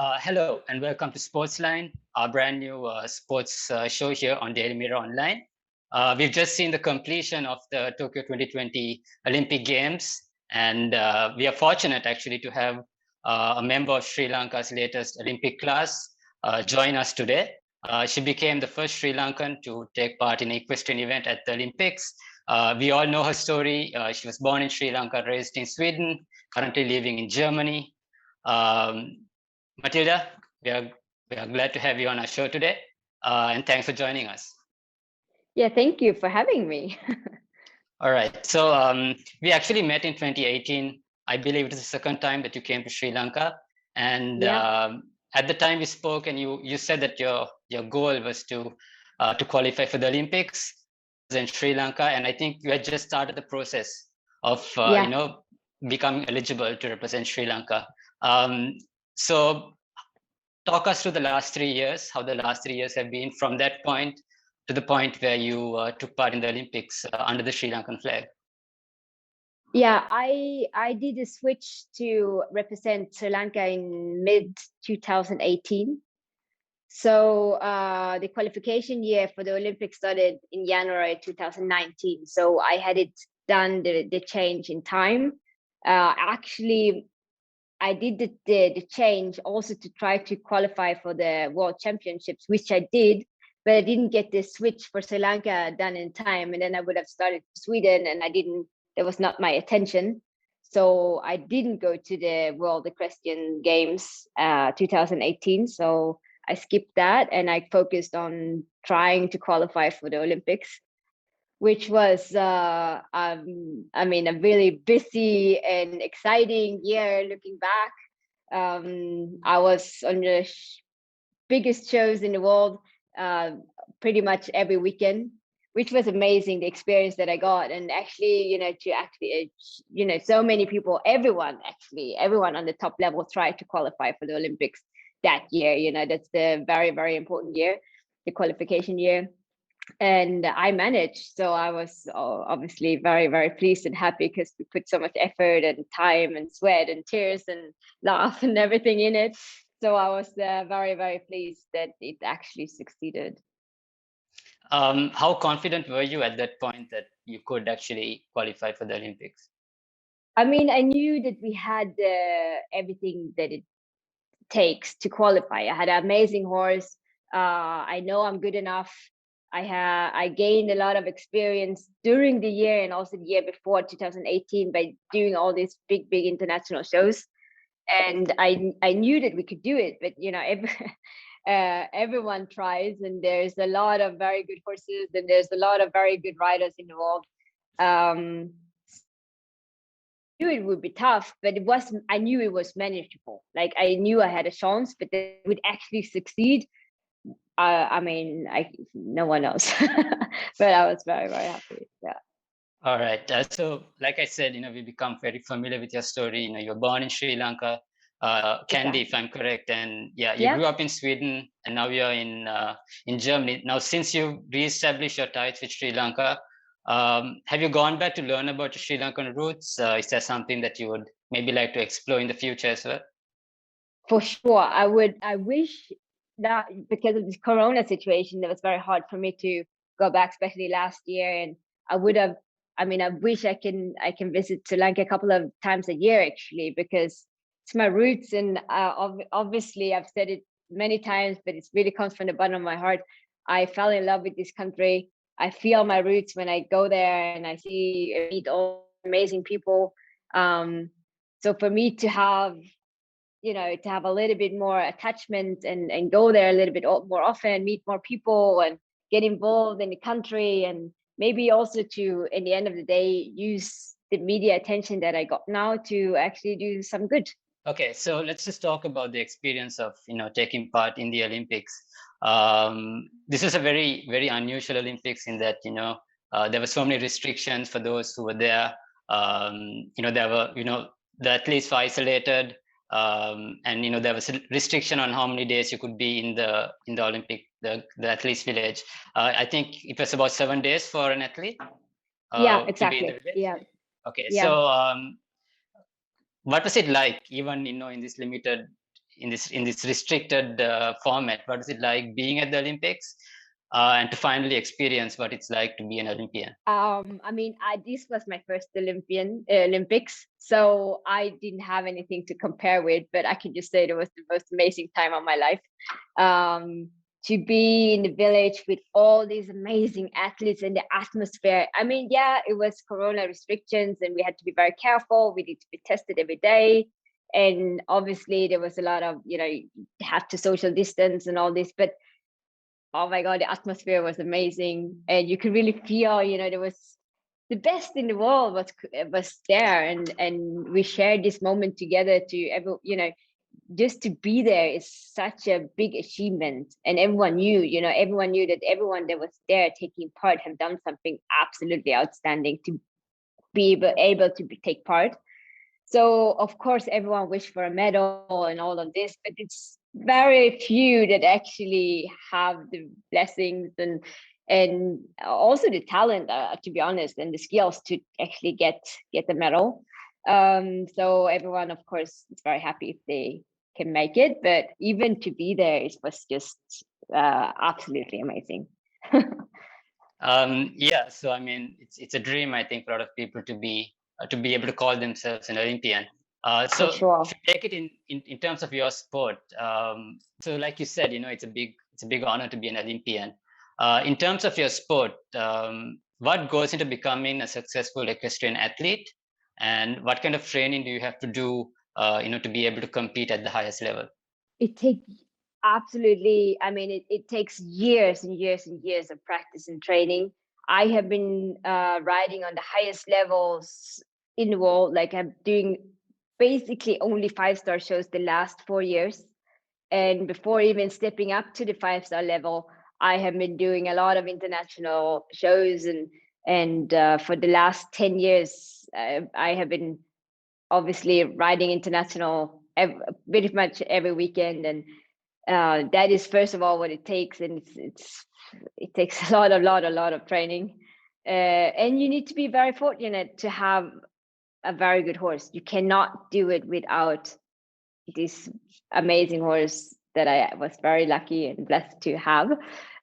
Hello and welcome to Sportsline, our brand new sports show here on Daily Mirror Online. We've just seen the completion of the Tokyo 2020 Olympic Games, and we are fortunate actually to have a member of Sri Lanka's latest Olympic class join us today. She became the first Sri Lankan to take part in an equestrian event at the Olympics. We all know her story. She was born in Sri Lanka, raised in Sweden, currently living in Germany. Mathilda, we are, we are glad to have you on our show today, and thanks for joining us. Yeah, thank you for having me. All right, so we actually met in 2018. I believe it is the second time that you came to Sri Lanka, and at the time we spoke, and you said that your goal was to qualify for the Olympics in Sri Lanka, and I think you had just started the process of becoming eligible to represent Sri Lanka. So talk us through the last 3 years, how the last 3 years have been from that point to the point where you took part in the Olympics under the Sri Lankan flag. Yeah, I did a switch to represent Sri Lanka in mid 2018. So the qualification year for the Olympics started in January 2019. So I had it done the change in time. Actually, I did the change also to try to qualify for the World Championships, which I did, but I didn't get the switch for Sri Lanka done in time. And then I would have started Sweden, and that was not my attention. So I didn't go to the World Equestrian Games 2018. So I skipped that and I focused on trying to qualify for the Olympics, which was, a really busy and exciting year looking back. I was on the biggest shows in the world pretty much every weekend, which was amazing, the experience that I got. And actually, so many people, everyone on the top level tried to qualify for the Olympics that year. That's the very, very important year, the qualification year. And I managed. So I was obviously very, very pleased and happy because we put so much effort and time and sweat and tears and laugh and everything in it. So I was very, very pleased that it actually succeeded. How confident were you at that point that you could actually qualify for the Olympics? I mean, I knew that we had everything that it takes to qualify. I had an amazing horse. I know I'm good enough. I gained a lot of experience during the year and also the year before 2018 by doing all these big international shows, and I knew that we could do it. But everyone tries, and there's a lot of very good horses, and there's a lot of very good riders involved. I knew it would be tough, but I knew it was manageable. Like I knew I had a chance, but that it would actually succeed. No one knows, but I was very, very happy. Yeah. All right. So, like I said, we become very familiar with your story. You're born in Sri Lanka, Kandy, if I'm correct, and you grew up in Sweden, and now you're in Germany. Now, since you reestablished your ties with Sri Lanka, have you gone back to learn about your Sri Lankan roots? Is there something that you would maybe like to explore in the future as well? For sure, I would. I wish that because of this Corona situation, it was very hard for me to go back, especially last year. And I would have. I wish I can visit Sri Lanka a couple of times a year actually, because it's my roots. And obviously, I've said it many times, but it really comes from the bottom of my heart. I fell in love with this country. I feel my roots when I go there and I meet all amazing people. So for me to have a little bit more attachment and go there a little bit more often, meet more people and get involved in the country, and maybe also to, in the end of the day, use the media attention that I got now to actually do some good. Okay, so let's just talk about the experience of taking part in the Olympics. This is a very, very unusual Olympics in that there were so many restrictions for those who were there. There were the athletes were isolated, and there was a restriction on how many days you could be in the Olympic the athletes village. I think it was about 7 days for an athlete. Yeah, exactly. Yeah. Okay, yeah. So what was it like, even in this limited in this restricted format. What is it like being at the Olympics, and to finally experience what it's like to be an Olympian? I mean, this was my first Olympics, so I didn't have anything to compare with, but I can just say it was the most amazing time of my life. To be in the village with all these amazing athletes and the atmosphere. I mean, yeah, it was Corona restrictions and we had to be very careful. We need to be tested every day. And obviously there was a lot of, you have to social distance and all this, but oh my God, the atmosphere was amazing. And you could really feel, there was the best in the world was there. And we shared this moment together just to be there is such a big achievement. And everyone knew that everyone that was there taking part have done something absolutely outstanding to be able to take part. So of course everyone wished for a medal and all of this, but it's very few that actually have the blessings and also the talent, to be honest, and the skills to actually get the medal. So everyone, of course, is very happy if they can make it, but even to be there, it was just absolutely amazing. Yeah, so I mean, it's a dream, I think, for a lot of people to be able to call themselves an Olympian. So For sure. if you take it in terms of your sport, so like you said, it's a big honor to be an Olympian. In terms of your sport, what goes into becoming a successful equestrian athlete, and what kind of training do you have to do, to be able to compete at the highest level? It takes absolutely, I mean, it takes years and years and years of practice and training. I have been riding on the highest levels in the world. Like I'm doing basically only 5-star shows the last 4 years. And before even stepping up to the 5-star level, I have been doing a lot of international shows. And for the last 10 years, I have been obviously riding international pretty much every weekend. And that is first of all what it takes, and it takes a lot of training, and you need to be very fortunate to have a very good horse. You cannot do it without this amazing horse that I was very lucky and blessed to have.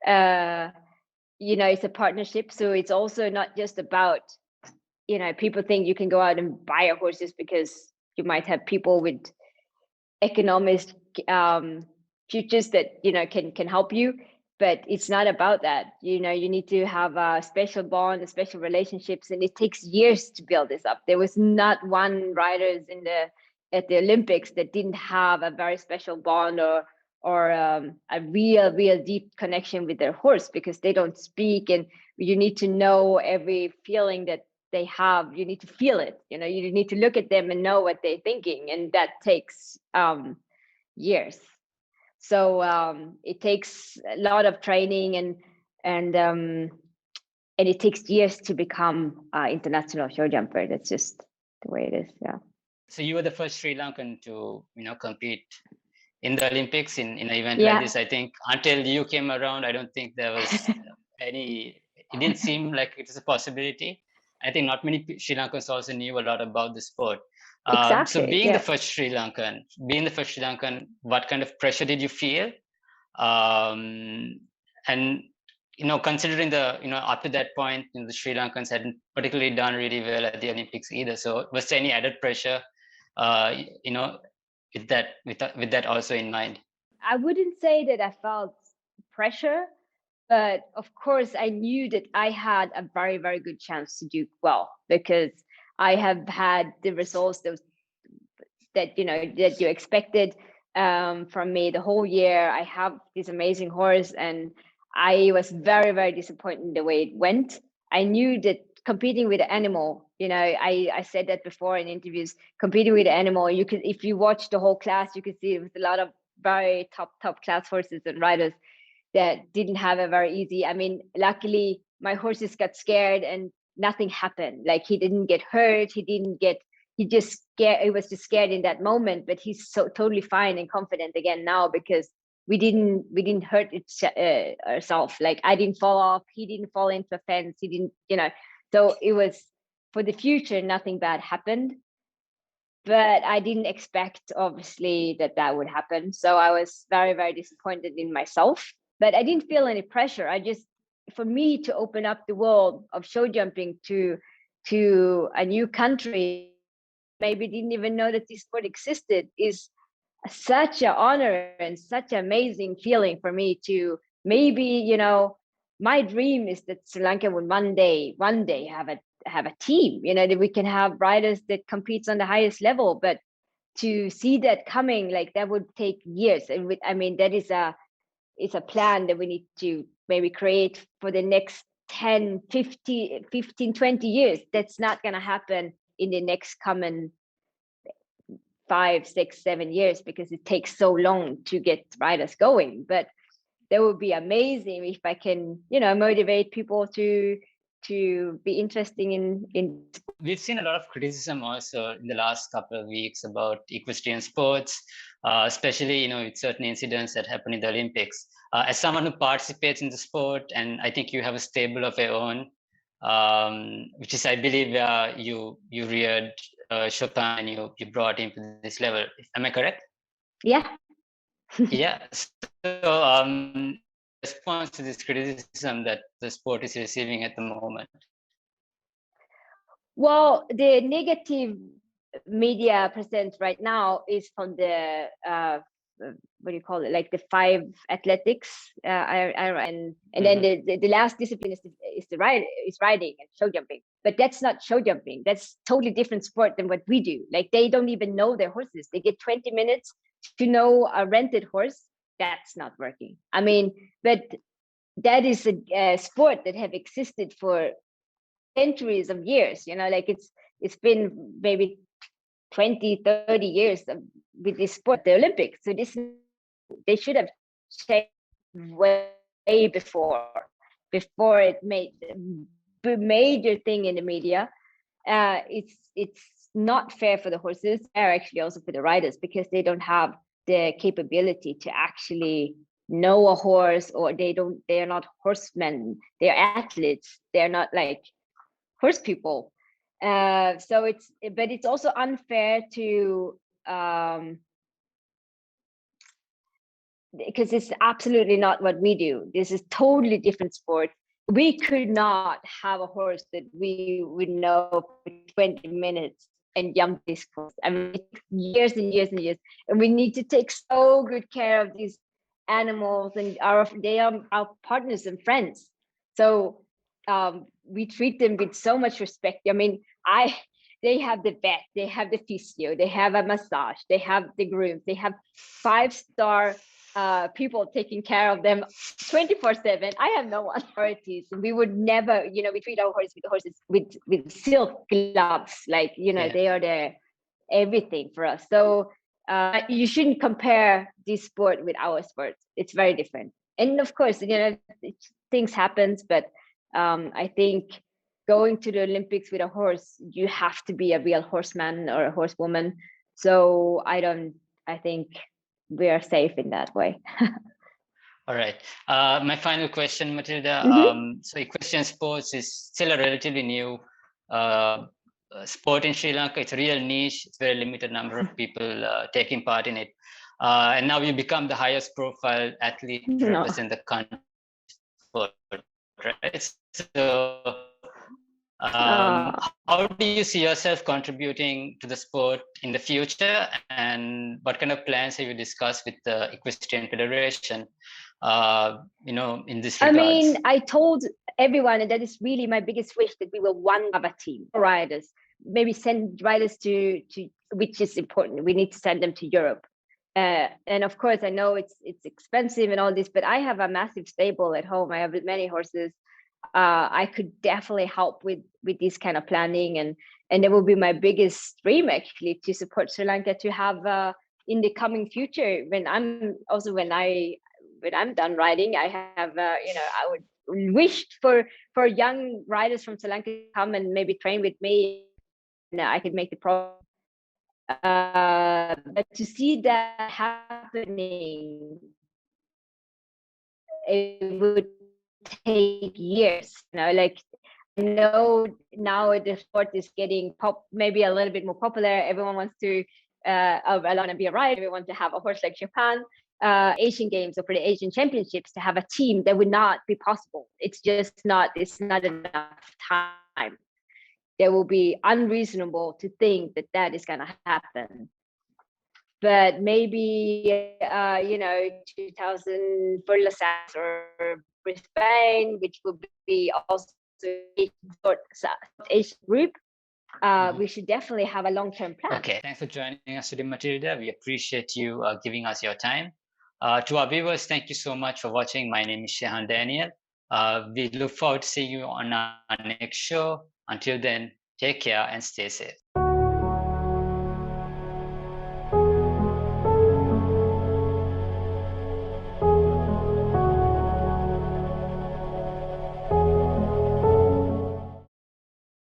It's a partnership, so it's also not just about, people think you can go out and buy a horse just because you might have people with economic futures that can help you, but it's not about that. You need to have a special bond, a special relationships, and it takes years to build this up. There was not one riders at the Olympics that didn't have a very special bond or a real deep connection with their horse, because they don't speak, and you need to know every feeling that they have. You need to feel it. You need to look at them and know what they're thinking, and that takes years. So it takes a lot of training, and it takes years to become international show jumper. That's just the way it is. Yeah. So you were the first Sri Lankan to compete in the Olympics in an event Yeah. like this. I think until you came around, I don't think there was it didn't seem like it was a possibility. I think not many Sri Lankans also knew a lot about the sport. Exactly. So being yeah. the first Sri Lankan, what kind of pressure did you feel? And considering up to that point, the Sri Lankans hadn't particularly done really well at the Olympics either. So was there any added pressure, with that also in mind? I wouldn't say that I felt pressure, but of course I knew that I had a very, very good chance to do well, because I have had the results that you expected from me the whole year. I have this amazing horse, and I was very, very disappointed in the way it went. I knew that competing with an animal, I said that before in interviews, competing with an animal, if you watch the whole class, you could see it was a lot of very top class horses and riders that didn't have a very easy. I mean, luckily my horses got scared and nothing happened. Like he didn't get hurt. He just scared. He was just scared in that moment, but he's so totally fine and confident again now, because we didn't hurt ourselves. Like I didn't fall off. He didn't fall into a fence. He didn't, so it was, for the future, nothing bad happened. but I didn't expect, obviously, that would happen. So I was very, very disappointed in myself, but I didn't feel any pressure. For me to open up the world of show jumping to a new country, maybe didn't even know that this sport existed, is such an honor and such an amazing feeling for me to maybe, my dream is that Sri Lanka would one day have a team, that we can have riders that competes on the highest level. But to see that coming, like, that would take years. And that is it's a plan that we need to maybe create for the next 10, 15, 20 years. That's not going to happen in the next coming 5, 6, 7 years, because it takes so long to get riders going. But that would be amazing if I can, motivate people to be interesting in. We've seen a lot of criticism also in the last couple of weeks about equestrian sports, especially, with certain incidents that happen in the Olympics. As someone who participates in the sport, and I think you have a stable of your own, which is, I believe, you reared Chopin and you brought him to this level. Am I correct? Yeah. Yeah. So, response to this criticism that the sport is receiving at the moment? Well, the negative media present right now is from the what do you call it, like the 5 athletics, and then the last discipline is riding and show jumping. But that's not show jumping. That's totally different sport than what we do. Like, they don't even know their horses. They get 20 minutes to know a rented horse. That's not working. But that is a sport that have existed for centuries of years. Like, it's been maybe 20, 30 years with this sport, the Olympics. So they should have changed way before it made a major thing in the media. It's not fair for the horses, or actually also for the riders, because they don't have the capability to actually know a horse, or they are not horsemen, they're athletes, they're not like horse people. But it's also unfair to because it's absolutely not what we do. This is totally different sport. We could not have a horse that we would know for 20 minutes and jump this course. Years and years and years, and we need to take so good care of these animals, and they are our partners and friends. So we treat them with so much respect. They have the vet, they have the physio, they have a massage, they have the grooms, they have 5-star people taking care of them 24/7. I have no authorities. We would never, we treat our horses with silk gloves, like, they are the everything for us. So you shouldn't compare this sport with our sport. It's very different. And of course, things happens, but I think going to the Olympics with a horse, you have to be a real horseman or a horsewoman. So I think we are safe in that way. All right. My final question, Mathilda. So equestrian sports is still a relatively new sport in Sri Lanka. It's a real niche. It's a very limited number of people taking part in it. And now you become the highest profile athlete to represent the country sport, right? So how do you see yourself contributing to the sport in the future, and what kind of plans have you discussed with the Equestrian Federation, in this regards? I told everyone, and that is really my biggest wish, that we will have a team of riders, maybe send riders to which is important. We need to send them to Europe. And of course, I know it's expensive and all this, but I have a massive stable at home. I have many horses. I could definitely help with this kind of planning, and it will be my biggest dream, actually, to support Sri Lanka to have in the coming future, when I'm done riding, I have I would wish for young riders from Sri Lanka to come and maybe train with me, and I could make the progress. But to see that happening, it would take years. Like, know now the sport is getting maybe a little bit more popular. Everyone wants to want to be a rider. We want to have a horse like Japan. Asian Games or for the Asian Championships to have a team that would not be possible. It's just not. It's not enough time. There will be unreasonable to think that that is going to happen. But maybe 2000 for Lausanne or Brisbane, which will be also Asian group. We should definitely have a long-term plan. Okay, thanks for joining us today, Mathilda. We appreciate you giving us your time. To our viewers, thank you so much for watching. My name is Shehan Daniel. We look forward to seeing you on our next show. Until then, take care and stay safe.